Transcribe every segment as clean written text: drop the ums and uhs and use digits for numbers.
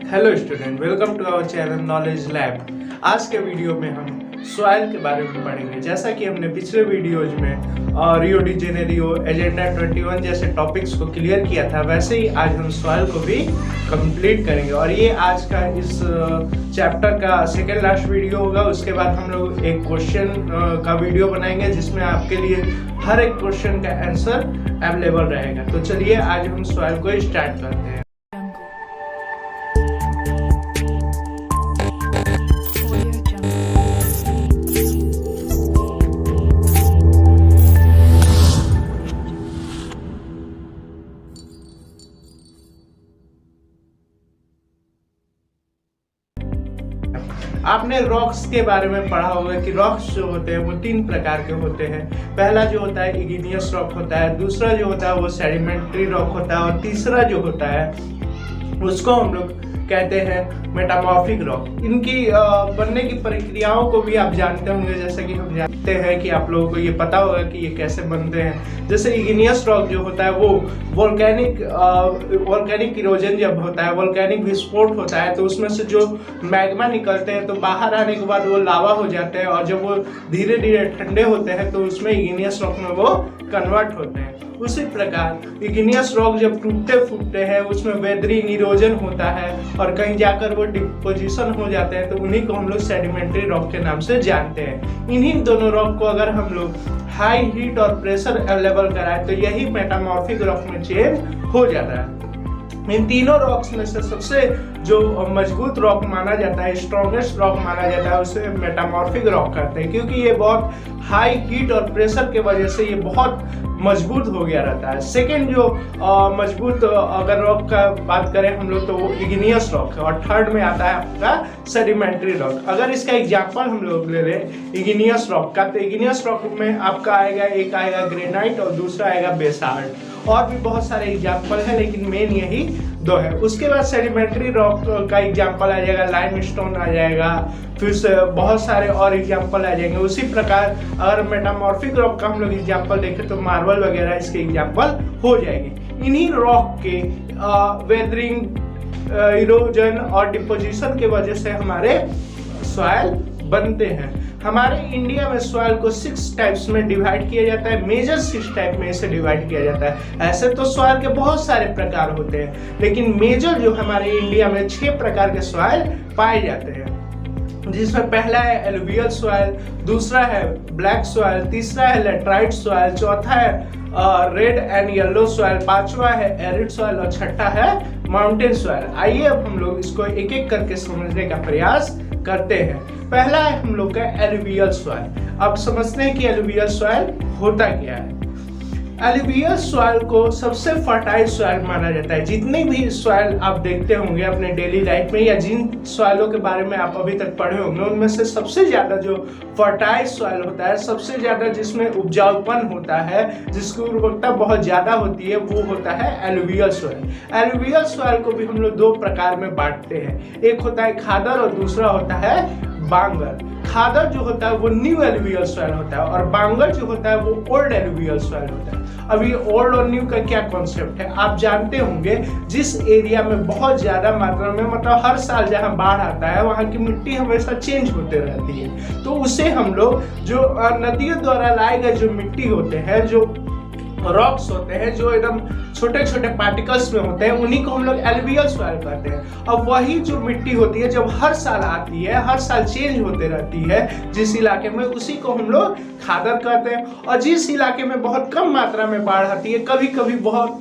Hello student, welcome to our channel knowledge lab. आज के video में हम सॉइल के बारे में पढ़ेंगे। जैसा कि हमने पिछले वीडियोज में रियो डी जेनेरियो, एजेंडा 21 जैसे टॉपिक्स को क्लियर किया था, वैसे ही आज हम सॉइल को भी कंप्लीट करेंगे। और ये आज का इस चैप्टर का सेकेंड लास्ट वीडियो होगा। उसके बाद हम लोग एक क्वेश्चन का वीडियो बनाएंगे जिसमें आपके लिए हर एक क्वेश्चन का आंसर अवेलेबल रहेगा। तो चलिए आज हम सॉइल को स्टार्ट करते हैं। आपने रॉक्स के बारे में पढ़ा होगा कि रॉक्स जो होते हैं वो तीन प्रकार के होते हैं। पहला जो होता है इग्नियस रॉक होता है, दूसरा जो होता है वो सेडिमेंट्री रॉक होता है, और तीसरा जो होता है उसको हम लोग कहते हैं मेटामॉर्फिक रॉक। इनकी बनने की प्रक्रियाओं को भी आप जानते होंगे, जैसे कि हम जानते हैं कि आप लोगों को ये पता होगा कि ये कैसे बनते हैं। जैसे इग्नियस रॉक जो होता है वो वोल्केनिक इरोजन जब होता है, वोल्केनिक विस्फोट होता है, तो उसमें से जो मैग्मा निकलते हैं तो बाहर आने के बाद वो लावा हो जाते हैं, और जब वो धीरे धीरे ठंडे होते हैं तो उसमें इग्नियस रॉक में वो कन्वर्ट होते हैं। उसी प्रकार इग्नियस रॉक जब टूटते फूटते हैं उसमें वेदरिंग इरोजन होता है और कहीं जाकर वो डिपोजिशन हो जाते हैं, तो उन्हीं को हम लोग सेडिमेंट्री रॉक के नाम से जानते हैं। इन्हीं दोनों रॉक को अगर हम लोग हाई हीट और प्रेशर अवेलेबल कराएं तो यही मेटामॉर्फिक रॉक में चेंज हो जाता है। इन तीनों रॉक्स में से सबसे जो मजबूत रॉक माना जाता है, स्ट्रॉन्गेस्ट रॉक माना जाता है, उसे मेटामॉर्फिक रॉक कहते हैं, क्योंकि ये बहुत हाई हीट और प्रेशर के वजह से ये बहुत मजबूत हो गया रहता है। सेकेंड जो मजबूत अगर रॉक का बात करें हम लोग तो वो इग्नियस रॉक है, और थर्ड में आता है आपका सेडिमेंट्री रॉक। अगर इसका एग्जांपल हम लोग ले लें इग्नियस रॉक का, तो इग्नियस रॉक में आपका आएगा, एक आएगा ग्रेनाइट और दूसरा आएगा बेसाल्ट। और भी बहुत सारे एग्जाम्पल है लेकिन मेन यही दो है। उसके बाद सेडिमेंट्री रॉक का एग्जाम्पल आ जाएगा, लाइमस्टोन आ जाएगा, फिर से बहुत सारे और एग्जाम्पल आ जाएंगे। उसी प्रकार अगर मेटामॉर्फिक रॉक का हम लोग एग्जाम्पल देखें तो मार्बल वगैरह इसके एग्जाम्पल हो जाएंगे। इन्हीं रॉक के वेदरिंग, इरोजन और डिपोजिशन के वजह से हमारे सॉइल बनते हैं। हमारे इंडिया में सॉइल को 6 टाइप्स में डिवाइड किया जाता है, मेजर 6 टाइप में इसे डिवाइड किया जाता है। ऐसे तो सॉइल के बहुत सारे प्रकार होते हैं, लेकिन मेजर जो हमारे इंडिया में 6 प्रकार के सॉइल पाए जाते हैं, जिसमें पहला है एलुवियल सॉइल, दूसरा है ब्लैक सॉइल, तीसरा है लेटराइट सॉइल, चौथा है रेड एंड येलो सॉइल, पांचवा है एरिड सॉइल और छठा है माउंटेन सॉइल। आइए अब हम लोग इसको एक एक करके समझने का प्रयास करते हैं। पहला है हम लोग का एलुवियल सॉइल। अब समझते हैं कि एलुवियल सॉइल होता क्या है। एलुवियल सॉइल को सबसे फर्टाइल सॉइल माना जाता है। जितने भी सॉइल आप देखते होंगे अपने डेली लाइफ में, या जिन सॉइलों के बारे में आप अभी तक पढ़े होंगे, उनमें से सबसे ज्यादा जो फर्टाइल सॉइल होता है, सबसे ज्यादा जिसमें उपजाऊपन होता है, जिसकी उर्वरकता बहुत ज्यादा होती है, वो होता है एलुवियल सॉइल। एलुवियल सॉइल को भी हम लोग 2 प्रकार में बांटते हैं, एक होता है खादर और दूसरा होता है बांगर। खादर जो होता है वो न्यू एलुवियल सॉइल होता है, और बांगर जो होता है वो ओल्ड एलुवियल सॉइल होता है। अब ये ओल्ड और न्यू का क्या कॉन्सेप्ट है आप जानते होंगे। जिस एरिया में बहुत ज्यादा मात्रा में, मतलब हर साल जहां बाढ़ आता है वहां की मिट्टी हमेशा चेंज होते रहती है, तो उसे हम लोग जो नदियों द्वारा लाए गए जो मिट्टी होते हैं, जो रॉक्स होते हैं, जो एकदम छोटे छोटे पार्टिकल्स में होते हैं, उन्हीं को हम लोग एलुवियल सॉइल कहते हैं। अब वही जो मिट्टी होती है जब हर साल आती है, हर साल चेंज होते रहती है जिस इलाके में, उसी को हम लोग खादर कहते हैं। और जिस इलाके में बहुत कम मात्रा में बाढ़ आती है, कभी कभी बहुत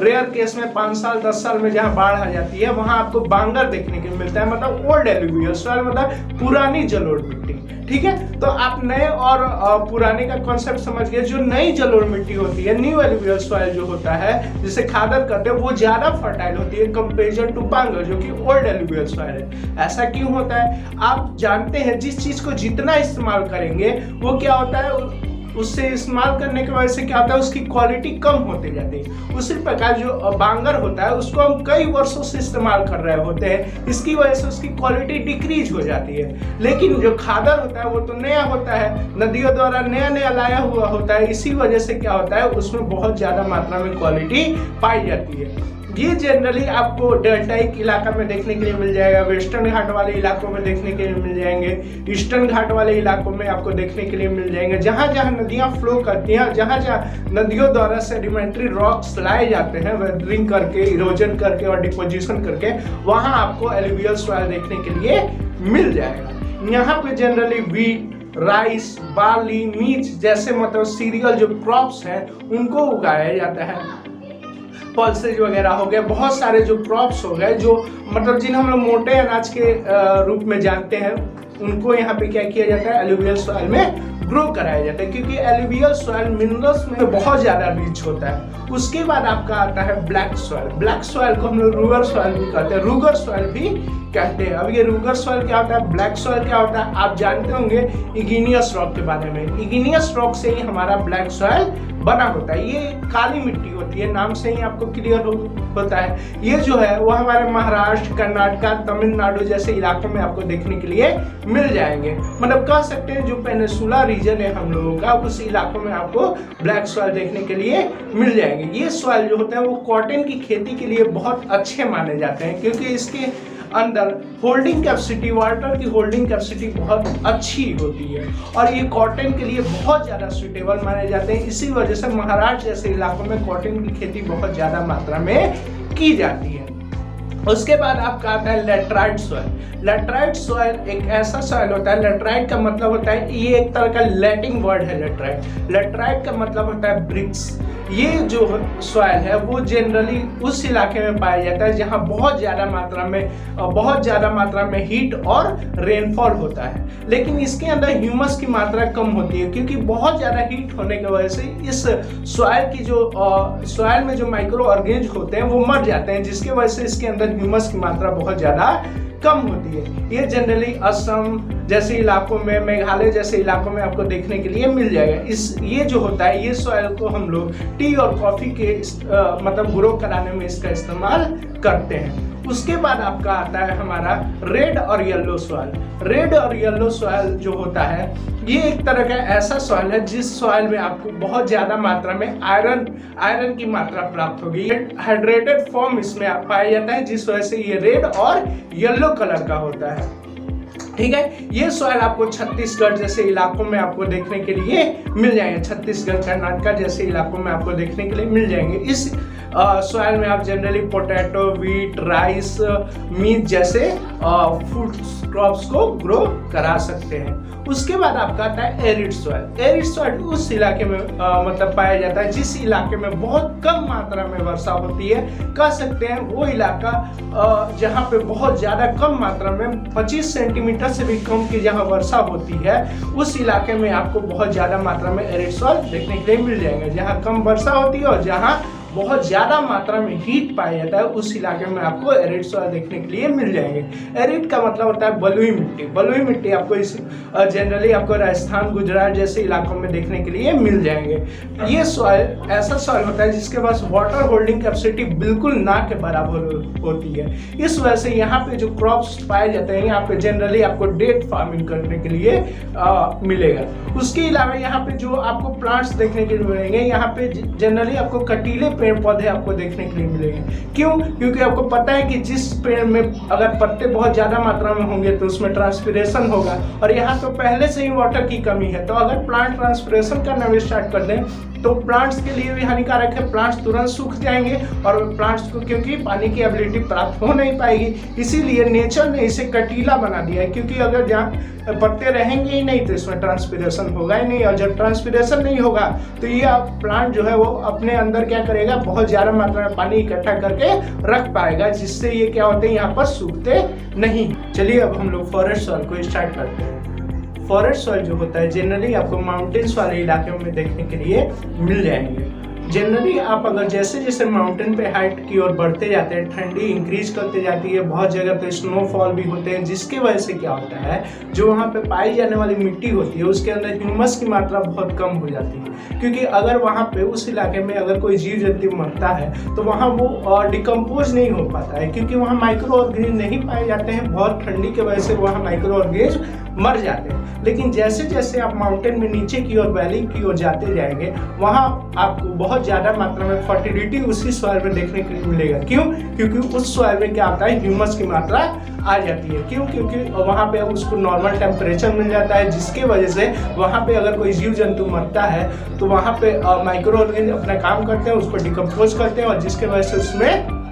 रेयर केस में 5 साल 10 साल में जहाँ बाढ़ आ जाती है, वहां आपको बांगर देखने को मिलता है, मतलब ओल्ड एलुवियल सॉइल, मतलब पुरानी जलोढ़ मिट्टी। ठीक है, तो आप नए और पुराने का कॉन्सेप्ट समझ गए। जो नई जलोढ़ मिट्टी होती है, न्यू एलुवियल सॉइल जो होता है, जिसे खादर कहते हैं, वो ज्यादा फर्टाइल होती है कंपेरिजन टू बांगर जो कि ओल्ड एलुवियल सॉइल है। ऐसा क्यों होता है आप जानते हैं, जिस चीज को जितना इस्तेमाल करेंगे वो क्या होता है, उससे इस्तेमाल करने की वजह से क्या होता है, उसकी क्वालिटी कम होती जाती है। उसी प्रकार जो बांगर होता है उसको हम कई वर्षों से इस्तेमाल कर रहे होते हैं, इसकी वजह से उसकी क्वालिटी डिक्रीज हो जाती है। लेकिन जो खादर होता है वो तो नया होता है, नदियों द्वारा नया नया लाया हुआ होता है, इसी वजह से क्या होता है उसमें बहुत ज्यादा मात्रा में क्वालिटी पाई जाती है। ये जनरली आपको डेल्टाइक इलाका में देखने के लिए मिल जाएगा, वेस्टर्न घाट वाले इलाकों में देखने के लिए मिल जाएंगे, ईस्टर्न घाट वाले इलाकों में आपको देखने के लिए मिल जाएंगे। जहाँ जहाँ नदियाँ फ्लो करती हैं, जहाँ जहाँ नदियों द्वारा सेडिमेंट्री रॉक्स लाए जाते हैं वेदरिंग करके, इरोजन करके और डिपोजिशन करके, वहाँ आपको एलुवियल सॉइल देखने के लिए मिल जाएगा। यहाँ पे generally wheat, rice, barley, meat जैसे मतलब सीरियल जो क्रॉप्स हैं उनको उगाया जाता है। पल्सेज वगैरह हो गए, बहुत सारे जो क्रॉप्स हो गए जो मतलब जिन्हें हम लोग मोटे अनाज के रूप में जानते हैं, उनको यहाँ पे क्या किया जाता है, एलुवियल सॉइल में ग्रो कराया जाता है, क्योंकि एलुवियल सॉइल मिनरल्स में बहुत ज़्यादा रिच होता है। उसके बाद आपका आता है ब्लैक सॉइल। ब्लैक सॉइल को हम लोग रूगर सॉइल भी कहते हैं, रूगर सॉइल भी कहते हैं। अब ये रूगर सॉइल क्या होता है, ब्लैक सॉइल क्या होता है, आप जानते होंगे इग्नियस रॉक के बारे में। इग्नियस रॉक से ही हमारा ब्लैक सॉइल बना होता है। ये काली मिट्टी होती है, नाम से ही आपको क्लियर होता है। ये जो है वो हमारे महाराष्ट्र, कर्नाटक, तमिलनाडु जैसे इलाकों में आपको देखने के लिए मिल जाएंगे। मतलब कह सकते हैं जो पेनिनसुला रीजन है हम लोगों का, उस इलाकों में आपको ब्लैक सॉइल देखने के लिए मिल जाएंगे। ये सॉइल जो होते हैं वो कॉटन की खेती के लिए बहुत अच्छे माने जाते हैं, क्योंकि इसके अंदर होल्डिंग कैपेसिटी, वाटर की होल्डिंग कैपेसिटी बहुत अच्छी होती है और ये कॉटन के लिए बहुत ज़्यादा सूटेबल माने जाते हैं। इसी वजह से महाराष्ट्र जैसे इलाकों में कॉटन की खेती बहुत ज़्यादा मात्रा में की जाती है। उसके बाद आपका आता है लेटराइट सॉइल। लेटराइट सॉइल एक ऐसा सॉइल होता है, लेटराइट का मतलब होता है, ये एक तरह का लैटिन वर्ड है लेटराइट। लेटराइट का मतलब होता है ब्रिक्स। ये जो सॉइल है वो जनरली उस इलाके में पाया जाता है जहाँ बहुत ज़्यादा मात्रा में हीट और रेनफॉल होता है, लेकिन इसके अंदर ह्यूमस की मात्रा कम होती है, क्योंकि बहुत ज़्यादा हीट होने की वजह से इस सॉइल की जो सॉइल में जो माइक्रो ऑर्गेनिज्म होते हैं वो मर जाते हैं, जिसके वजह से इसके अंदर ह्यूमस की मात्रा बहुत ज़्यादा कम होती है। ये जनरली असम जैसे इलाकों में, मेघालय जैसे इलाकों में आपको देखने के लिए मिल जाएगा। ये जो होता है, ये सॉइल को हम लोग टी और कॉफ़ी के मतलब ग्रो कराने में इसका इस्तेमाल करते हैं। उसके बाद आपका आता है हमारा रेड और येलो सॉइल। रेड और येलो सॉइल जो होता है ये एक तरह का ऐसा सॉइल है जिस सॉइल में आपको बहुत ज़्यादा मात्रा में आयरन की मात्रा प्राप्त होगी। हाइड्रेटेड फॉर्म इसमें पाया जाता है, जिस वजह से ये रेड और येलो कलर का होता है। ठीक है, ये सॉइल आपको छत्तीसगढ़ जैसे इलाकों में आपको देखने के लिए मिल जाएंगे। छत्तीसगढ़, कर्नाटक जैसे इलाकों में आपको देखने के लिए मिल जाएंगे। इस सॉइल में आप generally potato, wheat, rice, meat जैसे फूड क्रॉप्स को ग्रो करा सकते हैं। उसके बाद आपका आता है एरिड सॉइल। एरिड सॉइल उस इलाके में मतलब पाया जाता है जिस इलाके में बहुत कम मात्रा में वर्षा होती है। कह सकते हैं वो इलाका जहाँ पे बहुत ज़्यादा कम मात्रा में 25 सेंटीमीटर से भी कम की जहाँ वर्षा होती है, उस इलाके में आपको बहुत ज़्यादा मात्रा में एरिड सॉइल देखने के लिए मिल जाएंगे। जहाँ कम वर्षा होती है और जहाँ बहुत ज़्यादा मात्रा में हीट पाया जाता है, उस इलाके में आपको एरिड सॉइल देखने के लिए मिल जाएंगे। एरिड का मतलब होता है बलुई मिट्टी। बलुई मिट्टी आपको इस जनरली आपको राजस्थान, गुजरात जैसे इलाकों में देखने के लिए मिल जाएंगे। ये सॉइल ऐसा सॉइल होता है जिसके पास वाटर होल्डिंग कैपेसिटी बिल्कुल ना के बराबर होती है। इस वजह से यहाँ पे जो क्रॉप्स पाए जाते हैं, यहाँ पे जनरली आपको डेट फार्मिंग करने के लिए मिलेगा। उसके अलावा यहाँ पे जो आपको प्लांट्स देखने के लिए मिलेंगे, यहाँ पे जनरली आपको कटीले पेड़ पौधे आपको देखने के लिए मिलेंगे। क्यों? क्योंकि आपको पता है कि जिस पेड़ में अगर पत्ते बहुत ज़्यादा मात्रा में होंगे तो उसमें ट्रांसपिरेशन होगा, और यहाँ तो पहले से ही वाटर की कमी है। तो अगर प्लांट ट्रांसपिरेशन करना भी स्टार्ट कर दें तो प्लांट्स के लिए भी हानिकारक है। प्लांट्स तुरंत सूख जाएंगे और प्लांट्स को क्योंकि पानी की एबिलिटी प्राप्त हो नहीं पाएगी, इसीलिए नेचर ने इसे कटीला बना दिया है। क्योंकि अगर जहाँ पत्ते रहेंगे ही नहीं तो इसमें ट्रांसपिरेशन होगा ही नहीं, और जब ट्रांसपिरेशन नहीं होगा तो ये प्लांट जो है वो अपने अंदर क्या करेगा, बहुत ज़्यादा मात्रा में पानी इकट्ठा करके रख पाएगा, जिससे ये क्या होते हैं, यहाँ पर सूखते नहीं। चलिए अब हम लोग फॉरेस्ट सॉइल को स्टार्ट करते हैं। फॉरेस्ट सॉइल जो होता है जनरली आपको माउंटेन्स वाले इलाकों में देखने के लिए मिल जाएंगे। जनरली आप अगर जैसे जैसे माउंटेन पे हाइट की ओर बढ़ते जाते हैं, ठंडी इंक्रीज करते जाती है, बहुत जगह पे स्नोफॉल भी होते हैं, जिसकी वजह से क्या होता है, जो वहाँ पे पाई जाने वाली मिट्टी होती है उसके अंदर ह्यूमस की मात्रा बहुत कम हो जाती है। क्योंकि अगर वहाँ पे उस इलाके में अगर कोई जीव जंतु मरता है तो वहाँ वो डिकम्पोज नहीं हो पाता है, क्योंकि वहाँ माइक्रो ऑर्गेनिज्म नहीं पाए जाते हैं। बहुत ठंडी की वजह से वहाँ माइक्रो ऑर्गेनिज्म मर जाते हैं। लेकिन जैसे जैसे आप माउंटेन में नीचे की ओर, वैली की ओर जाते जाएंगे, वहाँ आपको बहुत ज़्यादा मात्रा में फर्टिलिटी उसी सॉइल में देखने के लिए मिलेगा। क्यों? क्योंकि उस सॉइल में क्या आता है, ह्यूमस की मात्रा आ जाती है। क्यों? क्योंकि वहाँ पे उसको नॉर्मल टेम्परेचर मिल जाता है, जिसके वजह से वहाँ पे अगर कोई जीव जंतु मरता है तो वहाँ पे माइक्रो ऑर्गेनिज्म अपना काम करते हैं, उसको डिकम्पोज करते हैं और जिसके वजह से उसमें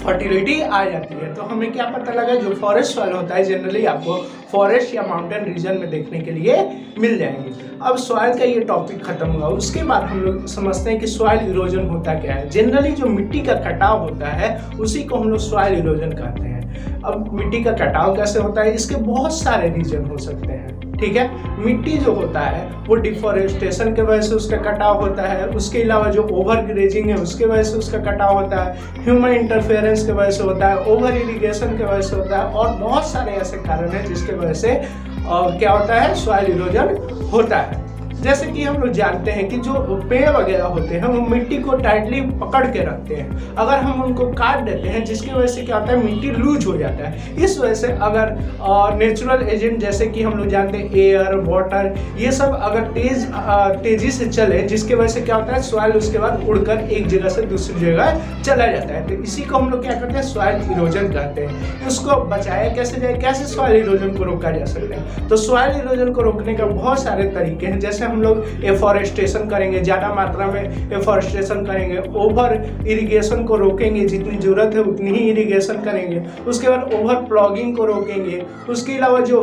फर्टिलिटी आ जाती है। तो हमें क्या पता लगा, जो फॉरेस्ट सॉइल होता है जनरली आपको फॉरेस्ट या माउंटेन रीजन में देखने के लिए मिल जाएंगे। अब सॉइल का ये टॉपिक खत्म हुआ, उसके बाद हम लोग समझते हैं कि सॉइल इरोजन होता क्या है। जनरली जो मिट्टी का कटाव होता है उसी को हम लोग सॉइल इरोजन कहते हैं। अब मिट्टी का कटाव कैसे होता है, इसके बहुत सारे रीजन हो सकते हैं। ठीक है, मिट्टी जो होता है वो डिफॉरेस्टेशन के वजह से उसका कटाव होता है, उसके अलावा जो ओवर ग्रेजिंग है उसके वजह से उसका कटाव होता है, ह्यूमन इंटरफेरेंस के वजह से होता है, ओवर इरिगेशन के वजह से होता है और बहुत सारे ऐसे कारण हैं जिसके वजह से क्या होता है, सॉइल इरोजन होता है। जैसे कि हम लोग जानते हैं कि जो पेड़ वगैरह होते हैं वो मिट्टी को टाइटली पकड़ के रखते हैं। अगर हम उनको काट देते हैं जिसकी वजह से क्या होता है, मिट्टी लूज हो जाता है। इस वजह से अगर नेचुरल एजेंट जैसे कि हम लोग जानते हैं एयर, वाटर, ये सब अगर तेजी से चले, जिसकी वजह से क्या होता है, सॉइल उसके बाद उड़कर एक जगह से दूसरी जगह चला जाता है। तो इसी को हम लोग क्या करते हैं, सॉइल इरोजन कहते हैं। उसको बचाया कैसे जाए, कैसे सॉइल इरोजन को रोका जा सकता है। तो सॉइल इरोजन को रोकने का बहुत सारे तरीके हैं। जैसे हम लोग एफॉरेस्टेशन करेंगे, ज़्यादा मात्रा में एफॉरेस्टेशन करेंगे, ओवर इरिगेशन को रोकेंगे, जितनी ज़रूरत है उतनी ही इरिगेशन करेंगे। उसके बाद ओवर प्लॉगिंग को रोकेंगे। उसके अलावा जो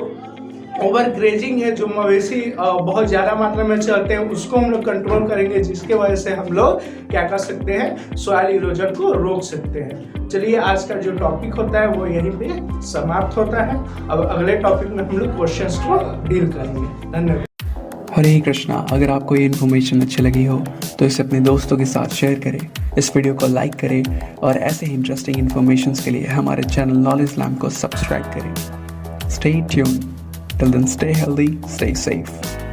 ओवर ग्रेजिंग है, जो मवेशी बहुत ज़्यादा मात्रा में चलते हैं, उसको हम लोग कंट्रोल करेंगे, जिसके वजह से हम लोग क्या कर सकते हैं, सॉइल इरोजन को रोक सकते हैं। चलिए, आज का जो टॉपिक होता है वो यहीं पे समाप्त होता है। अब अगले टॉपिक में हम लोग क्वेश्चंस को डील करेंगे। धन्यवाद। हरे कृष्णा। अगर आपको ये इन्फॉर्मेशन अच्छी लगी हो तो इसे अपने दोस्तों के साथ शेयर करें, इस वीडियो को लाइक करें और ऐसे ही इंटरेस्टिंग इन्फॉर्मेशन के लिए हमारे चैनल नॉलेज लैम्प को सब्सक्राइब करें। Stay tuned. Till then, stay healthy, stay safe.